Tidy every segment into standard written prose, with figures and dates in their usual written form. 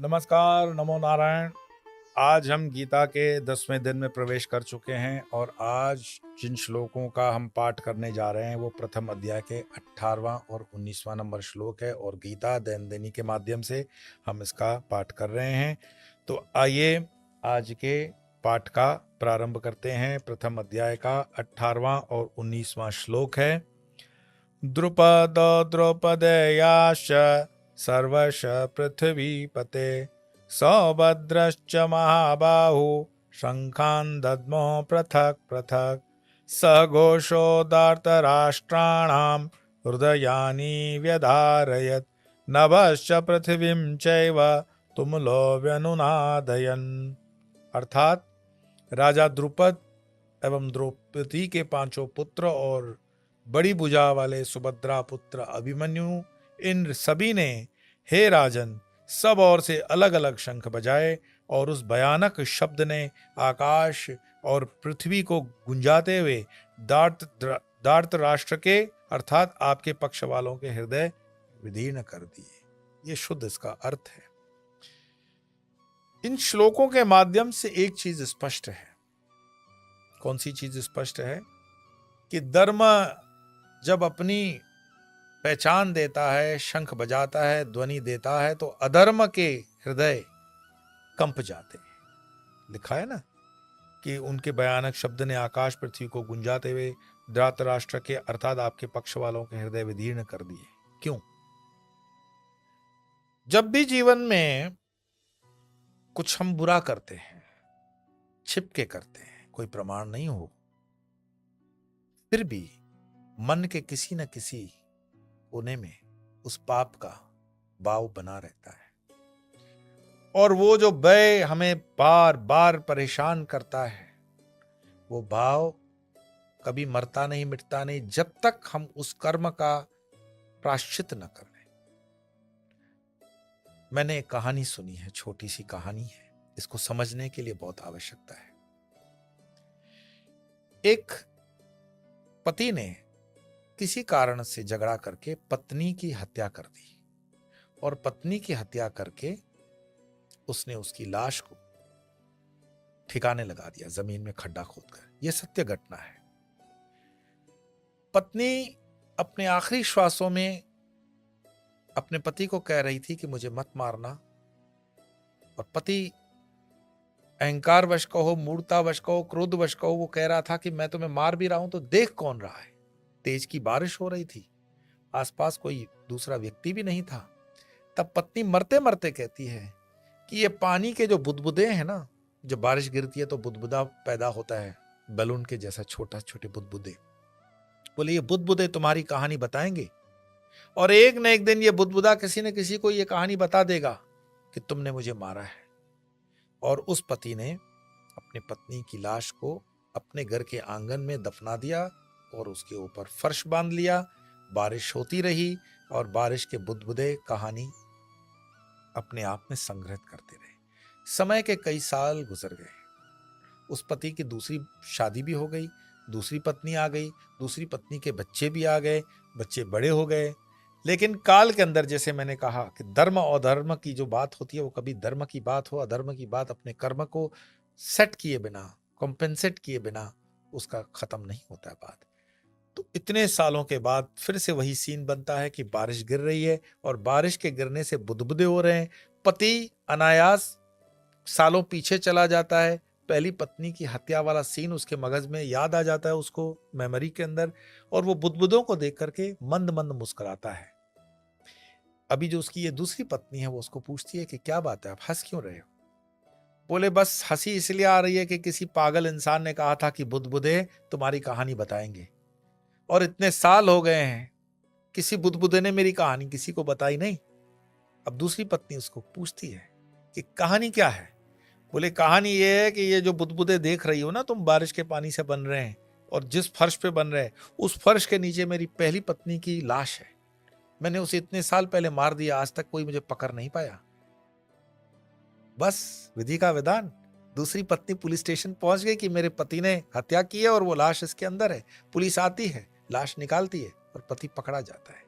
नमस्कार, नमो नारायण। आज हम गीता के 10वें दिन में प्रवेश कर चुके हैं और आज जिन श्लोकों का हम पाठ करने जा रहे हैं वो प्रथम अध्याय के 18वां और 19वां नंबर श्लोक है और गीता दैनंदिनी के माध्यम से हम इसका पाठ कर रहे हैं। तो आइए आज के पाठ का प्रारंभ करते हैं। प्रथम अध्याय का 18वां और 19वां श्लोक है। द्रुपद द्रौपदेयाश्च सर्वश पृथ्वीपते सौभद्रश्च महाबाहु शङ्खान् दद्मो पृथक् पृथक् स घोषोदार्तराष्ट्राणां हृदयानि व्यधारयत् नभश्च पृथिवीं चैव तुमुलो व्यनुनादयन्। अर्थात राजा द्रुपद एवं द्रौपदी के पांचों पुत्र और बड़ी भुजा वाले सुभद्रा पुत्र अभिमन्यु, इन सभी ने हे राजन सब ओर से अलग अलग शंख बजाए और उस भयानक शब्द ने आकाश और पृथ्वी को गुंजाते हुए दार्त राष्ट्र के अर्थात आपके पक्ष वालों के हृदय विदीर्ण कर दिए। ये शुद्ध इसका अर्थ है। इन श्लोकों के माध्यम से एक चीज स्पष्ट है। कौन सी चीज स्पष्ट है? कि धर्म जब अपनी पहचान देता है, शंख बजाता है, ध्वनि देता है, तो अधर्म के हृदय कंप जाते हैं। लिखा है ना कि उनके भयानक शब्द ने आकाश पृथ्वी को गुंजाते हुए धृतराष्ट्र के अर्थात आपके पक्ष वालों के हृदय विदीर्ण कर दिए। क्यों? जब भी जीवन में कुछ हम बुरा करते हैं, छिप के करते हैं, कोई प्रमाण नहीं हो, फिर भी मन के किसी न किसी कोने में उस पाप का भाव बना रहता है और वो जो भय हमें बार बार परेशान करता है, वो भाव कभी मरता नहीं, मिटता नहीं, जब तक हम उस कर्म का प्रायश्चित न कर लें। मैंने एक कहानी सुनी है, छोटी सी कहानी है, इसको समझने के लिए बहुत आवश्यकता है। एक पति ने किसी कारण से झगड़ा करके पत्नी की हत्या कर दी और पत्नी की हत्या करके उसने उसकी लाश को ठिकाने लगा दिया, जमीन में खड्डा खोदकर। यह सत्य घटना है। पत्नी अपने आखिरी श्वासों में अपने पति को कह रही थी कि मुझे मत मारना, और पति अहंकारवश कहो, मूर्तावश कहो, क्रोधवश कहो, वो कह रहा था कि मैं तुम्हें मार भी रहा हूं तो देख कौन रहा है। तेज की बारिश हो रही थी, आसपास कोई दूसरा व्यक्ति भी नहीं था। तब पत्नी मरते मरते कहती है कि ये पानी के जो बुदबुदे हैं ना, जब बारिश गिरती है तो बुदबुदा पैदा होता है, बैलून के जैसा छोटा छोटे बुदबुदे। बोले ये बुदबुदे तुम्हारी कहानी बताएंगे और एक न एक दिन ये बुदबुदा किसी न किसी को ये कहानी बता देगा कि तुमने मुझे मारा है। और उस पति ने अपनी पत्नी की लाश को अपने घर के आंगन में दफना दिया और उसके ऊपर फर्श बांध लिया। बारिश होती रही और बारिश के बुदबुदे कहानी अपने आप में संग्रहित करते रहे। समय के कई साल गुजर गए। उस पति की दूसरी शादी भी हो गई, दूसरी पत्नी आ गई, दूसरी पत्नी के बच्चे भी आ गए, बच्चे बड़े हो गए। लेकिन काल के अंदर, जैसे मैंने कहा कि धर्म और धर्म की जो बात होती है वो कभी धर्म की बात हो, अधर्म की बात अपने कर्म को सेट किए बिना, कॉम्पेंसेट किए बिना उसका खत्म नहीं होता है बात। तो इतने सालों के बाद फिर से वही सीन बनता है कि बारिश गिर रही है और बारिश के गिरने से बुदबुदे हो रहे हैं। पति अनायास सालों पीछे चला जाता है। पहली पत्नी की हत्या वाला सीन उसके मगज में याद आ जाता है, उसको मेमोरी के अंदर, और वो बुदबुदों को देख करके मंद मंद मुस्कुराता है। अभी जो उसकी ये दूसरी पत्नी है वो उसको पूछती है कि क्या बात है, आप हंस क्यों रहे हो? बोले बस हंसी इसलिए आ रही है कि किसी पागल इंसान ने कहा था कि बुदबुदे तुम्हारी कहानी बताएंगे, और इतने साल हो गए हैं किसी बुदबुदे ने मेरी कहानी किसी को बताई नहीं। अब दूसरी पत्नी उसको पूछती है कि कहानी क्या है? बोले कहानी ये है कि ये जो बुदबुदे देख रही हो ना तुम, बारिश के पानी से बन रहे हैं, और जिस फर्श पे बन रहे हैं उस फर्श के नीचे मेरी पहली पत्नी की लाश है। मैंने उसे इतने साल पहले मार दिया, आज तक कोई मुझे पकड़ नहीं पाया। बस विधि का विधान। दूसरी पत्नी पुलिस स्टेशन पहुंच गई कि मेरे पति ने हत्या की है और वो लाश इसके अंदर है। पुलिस आती है, लाश निकालती है और पति पकड़ा जाता है।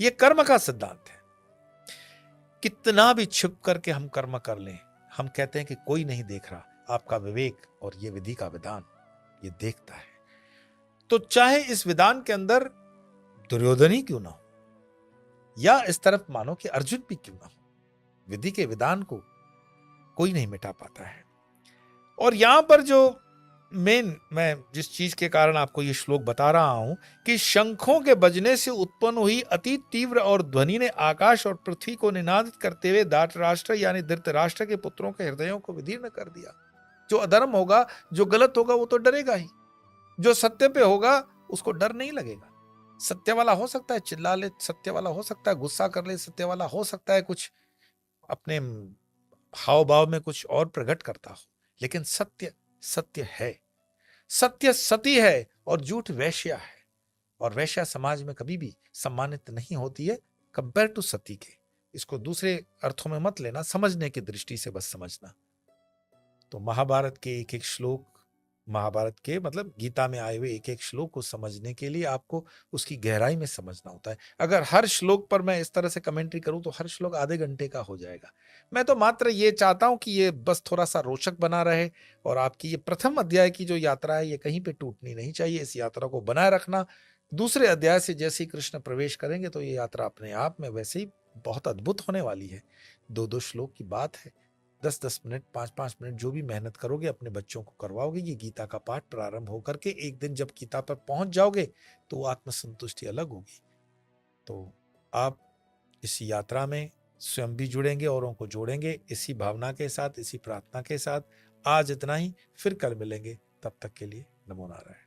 यह कर्म का सिद्धांत है कितना भी छुप करके हम कर्म कर लें, हम कहते हैं कि कोई नहीं देख रहा, आपका विवेक और ये विधि का विधान ये देखता है। तो चाहे इस विधान के अंदर दुर्योधन ही क्यों ना हो, या इस तरफ मानो कि अर्जुन भी क्यों ना हो, विधि के विधान को कोई नहीं मिटा पाता है। और यहां पर जो मेन, मैं जिस चीज के कारण आपको ये श्लोक बता रहा हूं कि शंखों के बजने से उत्पन्न हुई अति तीव्र और ध्वनि ने आकाश और पृथ्वी को निनादित करते हुए धातराष्ट्र यानी धृतराष्ट्र के पुत्रों के हृदयों को विदीर्ण कर दिया। जो अधर्म होगा, जो गलत होगा, वो तो डरेगा ही। जो सत्य पे होगा उसको डर नहीं लगेगा। सत्य वाला हो सकता है चिल्ला ले, सत्य वाला हो सकता है गुस्सा कर ले, सत्य वाला हो सकता है कुछ अपने हाव भाव में कुछ और प्रकट करता हो, लेकिन सत्य सत्य है। सत्य सती है और झूठ वैश्या है। और वैश्या समाज में कभी भी सम्मानित नहीं होती है कंपेयर टू सती के। इसको दूसरे अर्थों में मत लेना, समझने की दृष्टि से बस समझना। तो महाभारत के एक एक श्लोक, महाभारत के मतलब गीता में आए हुए एक एक श्लोक को समझने के लिए आपको उसकी गहराई में समझना होता है। अगर हर श्लोक पर मैं इस तरह से कमेंट्री करूं तो हर श्लोक आधे घंटे का हो जाएगा। मैं तो मात्र ये चाहता हूं कि ये बस थोड़ा सा रोचक बना रहे, और आपकी ये प्रथम अध्याय की जो यात्रा है ये कहीं पे टूटनी नहीं चाहिए। इस यात्रा को बनाए रखना। दूसरे अध्याय से जैसे ही कृष्ण प्रवेश करेंगे तो ये यात्रा अपने आप में वैसे ही बहुत अद्भुत होने वाली है। 2-2 श्लोक की बात है, 10-10 मिनट 5-5 मिनट जो भी मेहनत करोगे, अपने बच्चों को करवाओगे, ये गीता का पाठ प्रारंभ होकर के एक दिन जब गीता पर पहुंच जाओगे तो आत्मसंतुष्टि अलग होगी। तो आप इस यात्रा में स्वयं भी जुड़ेंगे, औरों को जोड़ेंगे। इसी भावना के साथ, इसी प्रार्थना के साथ आज इतना ही, फिर कल मिलेंगे। तब तक के लिए नमो नारायण।